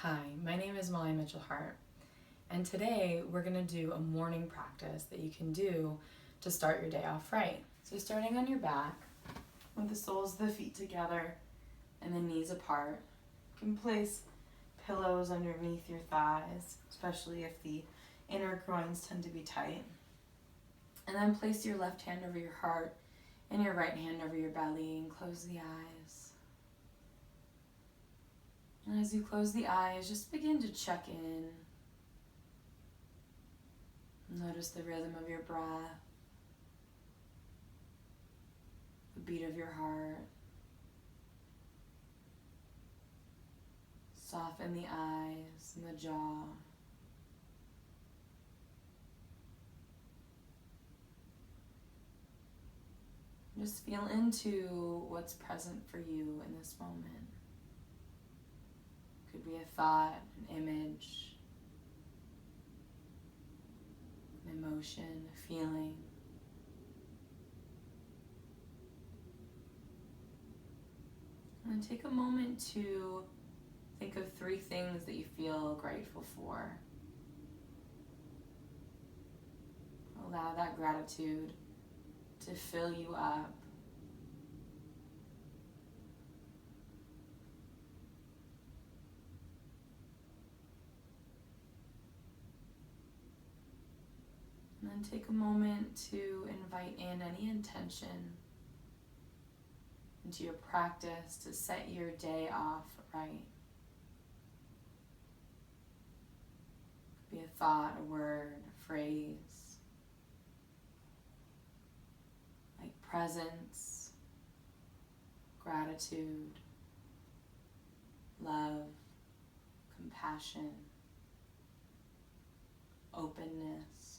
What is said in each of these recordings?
Hi, my name is Mitchell-Hardt, and today we're going to do a morning practice that you can do to start your day off right. So starting on your back, with the soles of the feet together and the knees apart, you can place pillows underneath your thighs, especially if the inner groins tend to be tight. And then place your left hand over your heart and your right hand over your belly and close the eyes. And as you close the eyes, just begin to check in. Notice the rhythm of your breath, the beat of your heart. Soften the eyes and the jaw. Just feel into what's present for you in this moment. Could be a thought, an image, an emotion, a feeling. And then take a moment to think of 3 things that you feel grateful for. Allow that gratitude to fill you up. And then take a moment to invite in any intention into your practice to set your day off right. Could be a thought, a word, a phrase, like presence, gratitude, love, compassion, openness.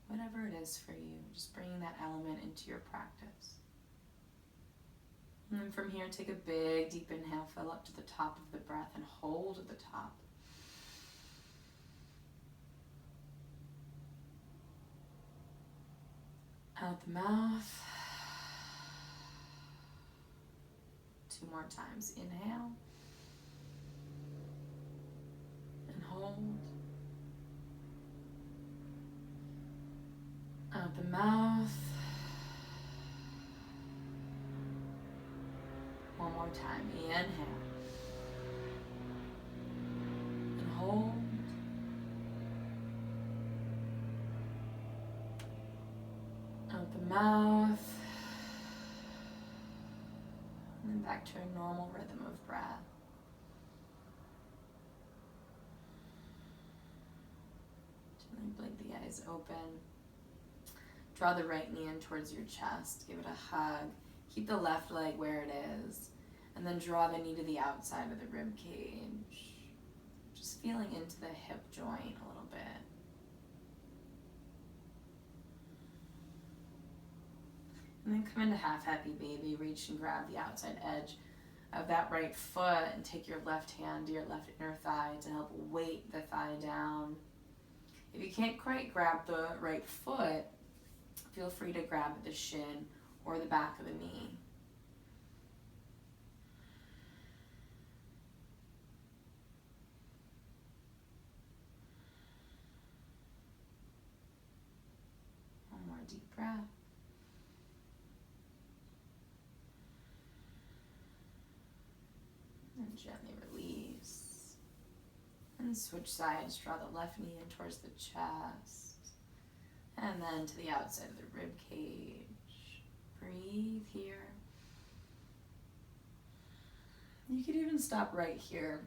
Whatever it is for you, just bringing that element into your practice. And then from here, take a big, deep inhale, fill up to the top of the breath and hold at the top. Out the mouth. 2 more times. Inhale. And hold. Out the mouth. 1 more time. Inhale. And hold. Out the mouth. And then back to a normal rhythm of breath. Gently blink the eyes open. Draw the right knee in towards your chest. Give it a hug. Keep the left leg where it is. And then draw the knee to the outside of the rib cage. Just feeling into the hip joint a little bit. And then come into half happy baby. Reach and grab the outside edge of that right foot and take your left hand to your left inner thigh to help weight the thigh down. If you can't quite grab the right foot, feel free to grab the shin or the back of the knee. One more deep breath. And gently release. And switch sides. Draw the left knee in towards the chest. And then to the outside of the rib cage. Breathe here. You could even stop right here.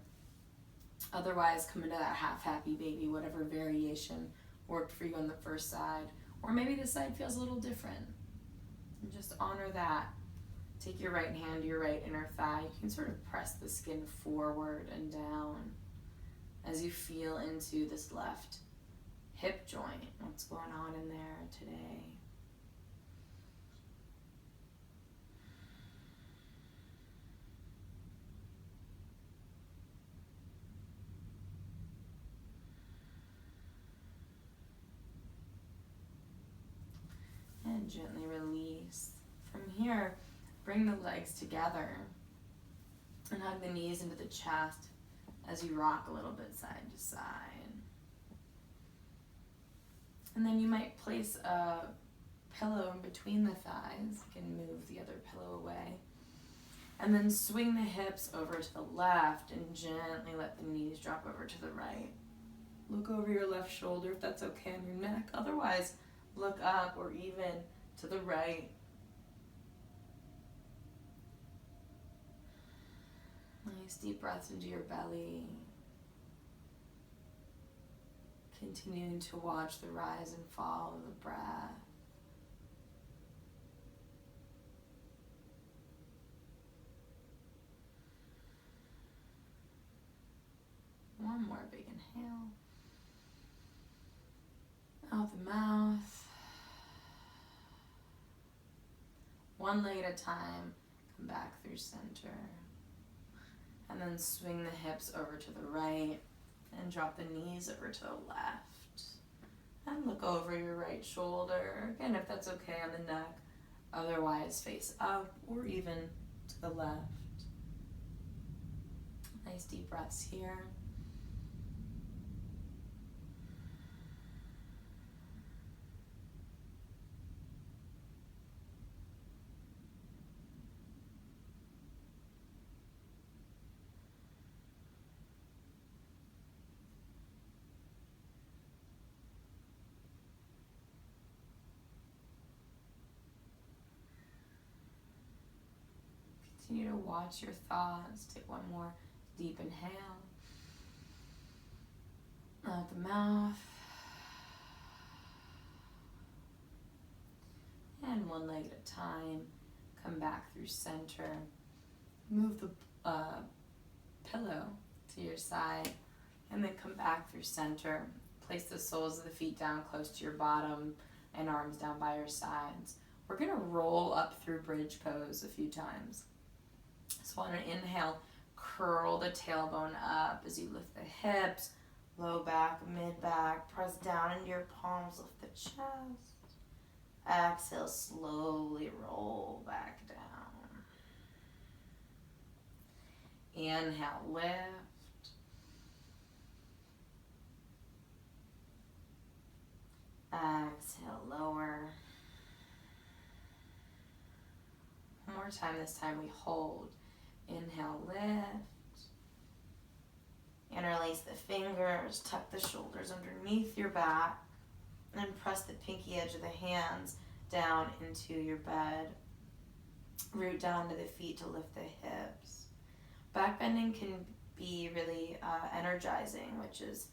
Otherwise, come into that half happy baby, whatever variation worked for you on the first side. Or maybe this side feels a little different. And just honor that. Take your right hand to your right inner thigh. You can sort of press the skin forward and down as you feel into this left hip joint. What's going on in there today? And gently release. From here, bring the legs together and hug the knees into the chest as you rock a little bit side to side. And then you might place a pillow in between the thighs. You can move the other pillow away. And then swing the hips over to the left and gently let the knees drop over to the right. Look over your left shoulder if that's okay on your neck. Otherwise, look up or even to the right. Nice deep breaths into your belly. Continuing to watch the rise and fall of the breath. One more big inhale. Out the mouth. One leg at a time. Come back through center. And then swing the hips over to the right and drop the knees over to the left. And look over your right shoulder. Again, if that's okay on the neck. Otherwise, face up or even to the left. Nice deep breaths here. Continue to watch your thoughts. Take one more deep inhale. Out the mouth. And one leg at a time. Come back through center. Move the pillow to your side. And then come back through center. Place the soles of the feet down close to your bottom and arms down by your sides. We're going to roll up through bridge pose a few times. So on an inhale, curl the tailbone up as you lift the hips, low back, mid back, press down into your palms, lift the chest. Exhale, slowly roll back down. Inhale, lift. Exhale, lower. One more time, this time we hold. Inhale, lift. Interlace the fingers, tuck the shoulders underneath your back, and press the pinky edge of the hands down into your bed. Root down to the feet to lift the hips. Back bending can be really energizing, which is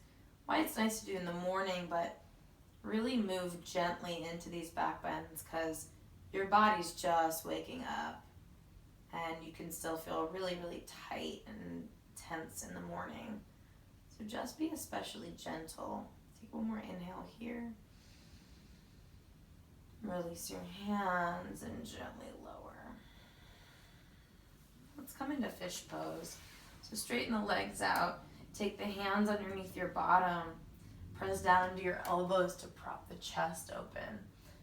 why it's nice to do in the morning, but really move gently into these back bends because your body's just waking up. And you can still feel really, really tight and tense in the morning. So just be especially gentle. Take one more inhale here. Release your hands and gently lower. Let's come into fish pose. So straighten the legs out. Take the hands underneath your bottom. Press down into your elbows to prop the chest open.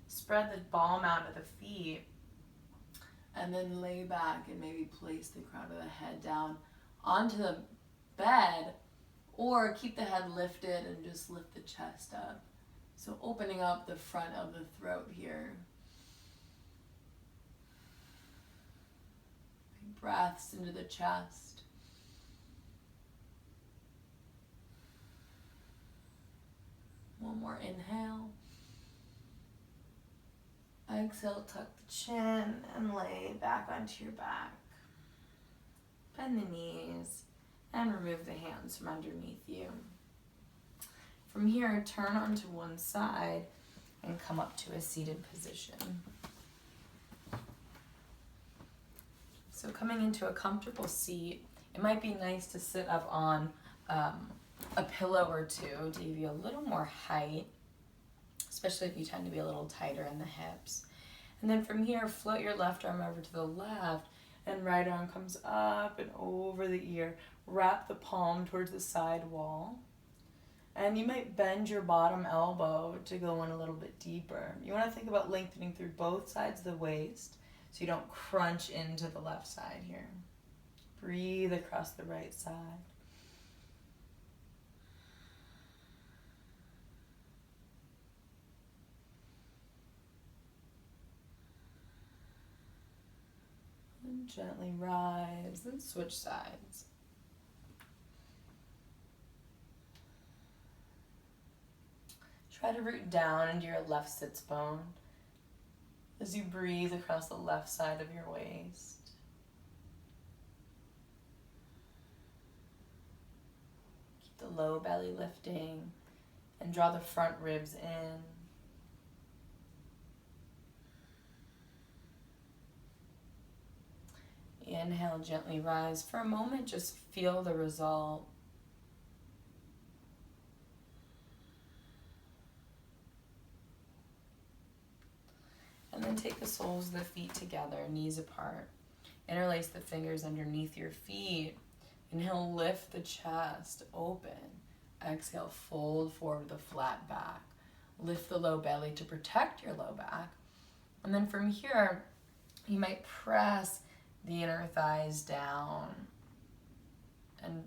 Spread the palm out of the feet. And then lay back and maybe place the crown of the head down onto the bed, or keep the head lifted and just lift the chest up. So opening up the front of the throat here. Big breaths into the chest. One more inhale. Exhale, tuck the chin and lay back onto your back. Bend the knees and remove the hands from underneath you. From here, turn onto one side and come up to a seated position. So coming into a comfortable seat, it might be nice to sit up on a pillow or two to give you a little more height, especially if you tend to be a little tighter in the hips. And then from here, float your left arm over to the left, and right arm comes up and over the ear. Wrap the palm towards the side wall. And you might bend your bottom elbow to go in a little bit deeper. You want to think about lengthening through both sides of the waist so you don't crunch into the left side here. Breathe across the right side. Gently rise, then switch sides. Try to root down into your left sits bone as you breathe across the left side of your waist. Keep the low belly lifting and draw the front ribs in. Inhale, gently rise. For a moment, just feel the result. And then take the soles of the feet together, knees apart. Interlace the fingers underneath your feet. Inhale, lift the chest open. Exhale, fold forward with a flat back. Lift the low belly to protect your low back. And then from here, you might press the inner thighs down and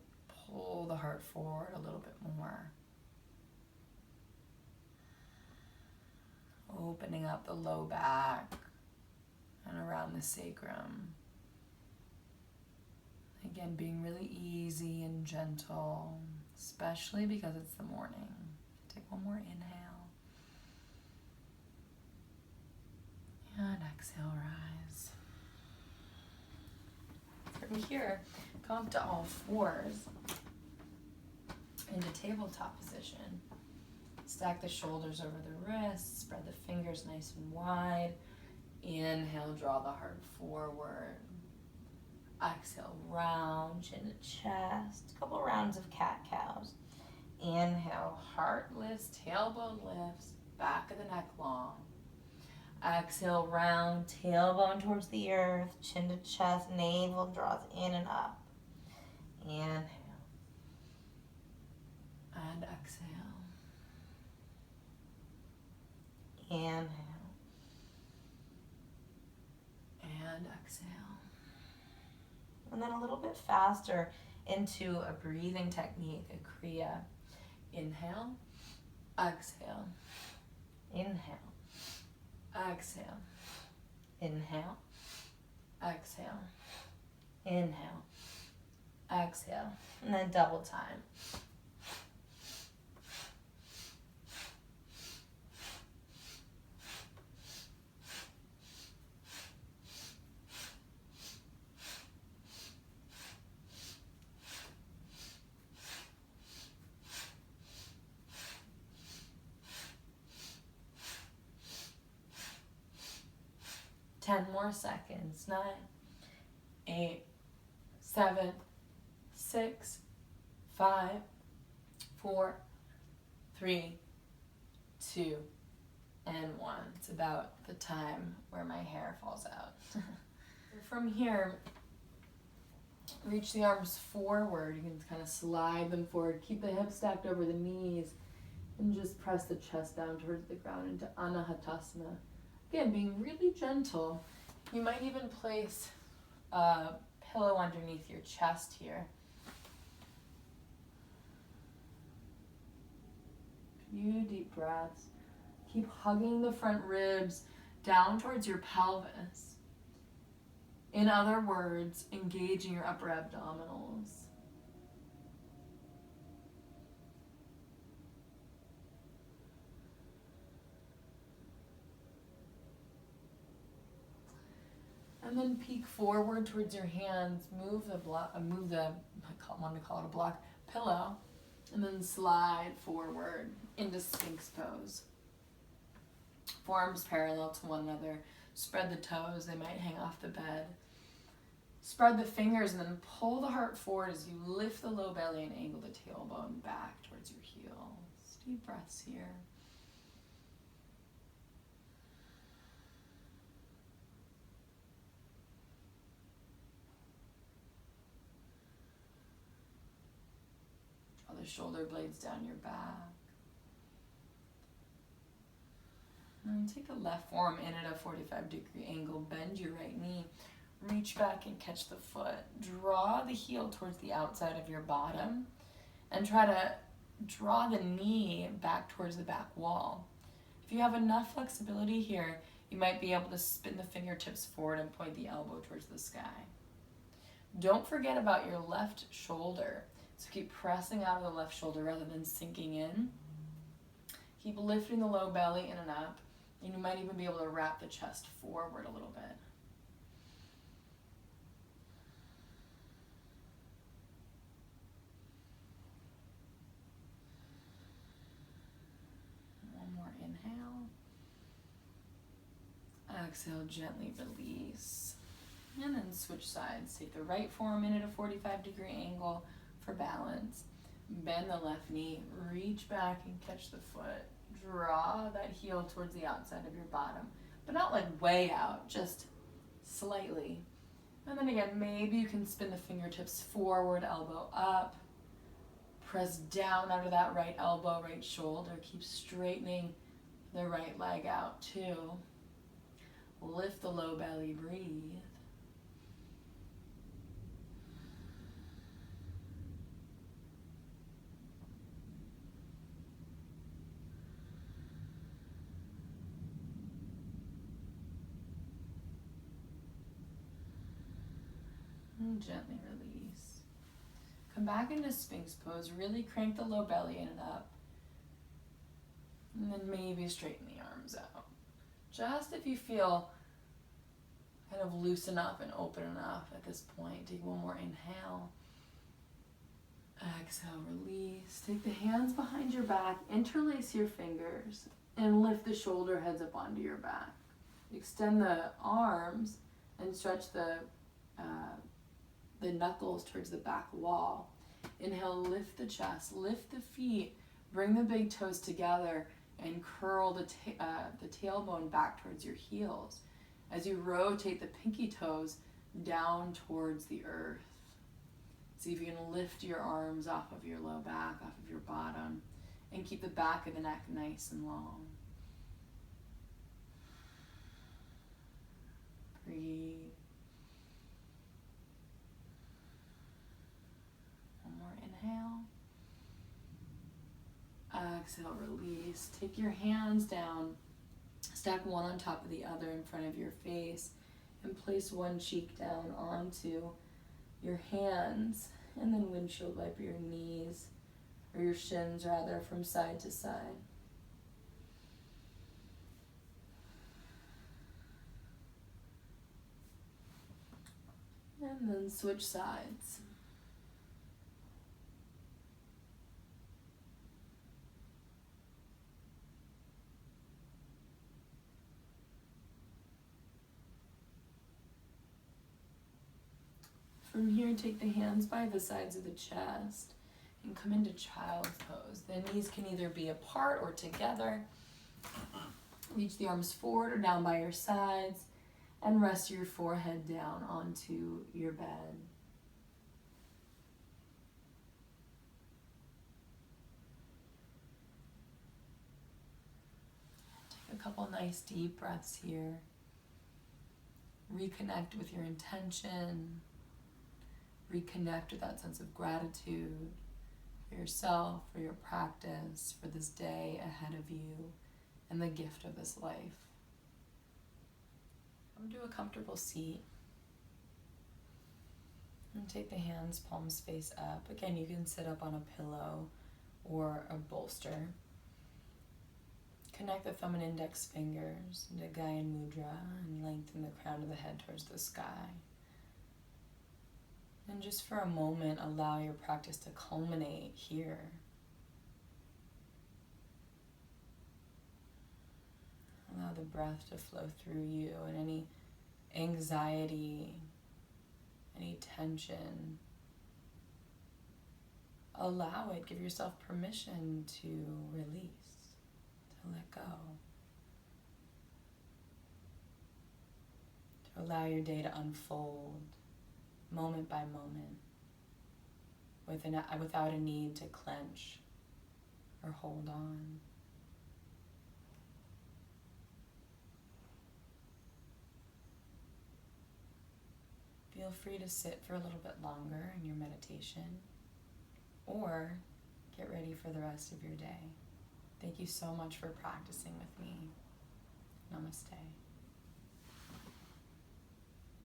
pull the heart forward a little bit more. Opening up the low back and around the sacrum. Again, being really easy and gentle, especially because it's the morning. Take one more inhale. And exhale, rise. From here, come up to all fours into tabletop position. Stack the shoulders over the wrists, spread the fingers nice and wide. Inhale, draw the heart forward. Exhale, round, chin to chest. A couple rounds of cat-cows. Inhale, heart lifts, tailbone lifts, back of the neck long. Exhale, round, tailbone towards the earth, chin to chest, navel draws in and up. Inhale. And exhale. Inhale. And exhale. And then a little bit faster into a breathing technique, a Kriya. Inhale, exhale, inhale. Exhale, inhale, exhale, inhale, exhale, and then double time. Ten more seconds. 9, 8, 7, 6, 5, 4, 3, 2, and 1. It's about the time where my hair falls out. From here, reach the arms forward. You can kind of slide them forward. Keep the hips stacked over the knees and just press the chest down towards the ground into Anahatasana. Again, being really gentle. You might even place a pillow underneath your chest here. Few deep breaths. Keep hugging the front ribs down towards your pelvis. In other words, engaging your upper abdominals. And then peek forward towards your hands. Move the I want to call it a block, pillow, and then slide forward into Sphinx pose. Forearms parallel to one another. Spread the toes; they might hang off the bed. Spread the fingers and then pull the heart forward as you lift the low belly and angle the tailbone back towards your heels. Deep breaths here. Draw the shoulder blades down your back. And take the left forearm in at a 45-degree angle. Bend your right knee. Reach back and catch the foot. Draw the heel towards the outside of your bottom and try to draw the knee back towards the back wall. If you have enough flexibility here, You might be able to spin the fingertips forward and point the elbow towards the sky. Don't forget about your left shoulder. So keep pressing out of the left shoulder rather than sinking in. Keep lifting the low belly in and up. And you might even be able to wrap the chest forward a little bit. One more inhale. Exhale, gently release. And then switch sides. Take the right forearm in at a 45-degree angle for balance. Bend the left knee, reach back and catch the foot. Draw that heel towards the outside of your bottom, but not like way out, just slightly. And then again, maybe you can spin the fingertips forward, elbow up. Press down out of that right elbow, right shoulder. Keep straightening the right leg out too. Lift the low belly, breathe. And gently release. Come back into Sphinx pose. Really crank the low belly in and up. And then maybe straighten the arms out. Just if you feel kind of loose enough and open enough at this point. Take one more inhale. Exhale, release. Take the hands behind your back. Interlace your fingers. And lift the shoulder heads up onto your back. Extend the arms and stretch the knuckles towards the back wall. Inhale, lift the chest, lift the feet, bring the big toes together, and curl the tailbone back towards your heels. As you rotate the pinky toes down towards the earth. See if you can lift your arms off of your low back, off of your bottom, and keep the back of the neck nice and long. Breathe. One more inhale. Exhale, release. Take your hands down. Stack one on top of the other in front of your face. And place one cheek down onto your hands. And then windshield wipe your knees, or your shins rather, from side to side. And then switch sides. From here, take the hands by the sides of the chest and come into child's pose. The knees can either be apart or together. Reach the arms forward or down by your sides and rest your forehead down onto your bed. Take a couple nice deep breaths here. Reconnect with your intention. Reconnect with that sense of gratitude for yourself, for your practice, for this day ahead of you, and the gift of this life. Come to a comfortable seat. And take the hands, palms face up. Again, you can sit up on a pillow or a bolster. Connect the thumb and index fingers into Gyan Mudra and lengthen the crown of the head towards the sky. And just for a moment, allow your practice to culminate here. Allow the breath to flow through you, and any anxiety, any tension, allow it. Give yourself permission to release, to let go. To allow your day to unfold moment by moment, without a need to clench or hold on. Feel free to sit for a little bit longer in your meditation, or get ready for the rest of your day. Thank you so much for practicing with me. Namaste.